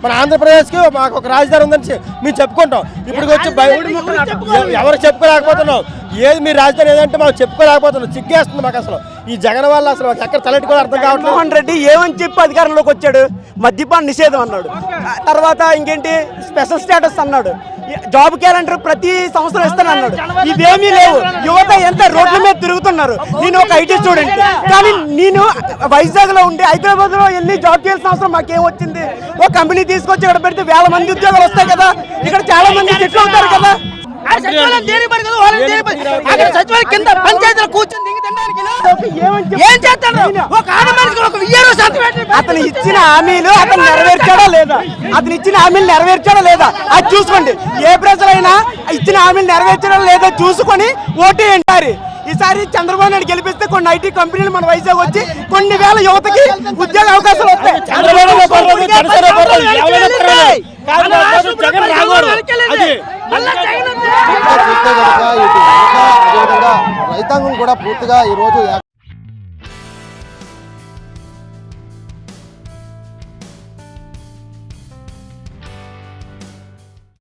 మన ఆంధ్రప్రదేశ్కి మాకు ఒక రాజధాని ఉందని మేము చెప్పుకుంటాం. ఇప్పుడు వచ్చి ఎవరు చెప్పుకోలేకపోతున్నాం. ఏది మీ రాజధాని ఏదంటే మాకు చెప్పుకోలేకపోతున్నాం. సిగ్గేస్తుంది మాకు అసలు. ఈ జగన్ వల్ల అసలు మాకు ఎక్కడ తలెట్టుకోవాలి అర్థం కావట్లేదు. జగన్మోహన్ రెడ్డి ఏమని చెప్పి అధికారంలోకి వచ్చాడు? మద్యపాన నిషేధం అన్నాడు, తర్వాత ఇంకేంటి స్పెషల్ స్టేటస్ అన్నాడు, జాబ్ క్యాలెండర్ ప్రతి సంవత్సరం ఇస్తానన్నాడు. ఇవేమీ లేవు. యువత ఎంత రోడ్ల మీద తిరుగుతున్నారు. నేను ఒక ఐటీ స్టూడెంట్, కానీ నేను వైజాగ్ లో ఉండి హైదరాబాద్ లో వెళ్ళి జాబ్ చేయాల్సిన అవసరం మాకేం వచ్చింది? ఒక కంపెనీ తీసుకొచ్చి ఇక్కడ పెడితే 1000 మంది ఉద్యోగాలు వస్తాయి కదా. ఇక్కడ చాలా మంది సెటిల్ అవుతారు కదా. అతను ఇచ్చిన హామీలు అతను నెరవేర్చాడా లేదా? అతను ఇచ్చిన హామీలు నెరవేర్చాడా లేదా అది చూసుకోండి. ఏ ప్రజలైనా ఇచ్చిన హామీలు నెరవేర్చడం లేదో చూసుకొని ఓటు ఏంటారు. ఈసారి చంద్రబాబు నాయుడు గెలిపిస్తే కొన్ని ఐటీ కంపెనీలు మన వైజాగ్ వచ్చి కొన్ని వేల యువతకి ఉద్యోగ అవకాశాలు వస్తాయి. రైతాంగం కూడా పూర్తిగా ఈ రోజు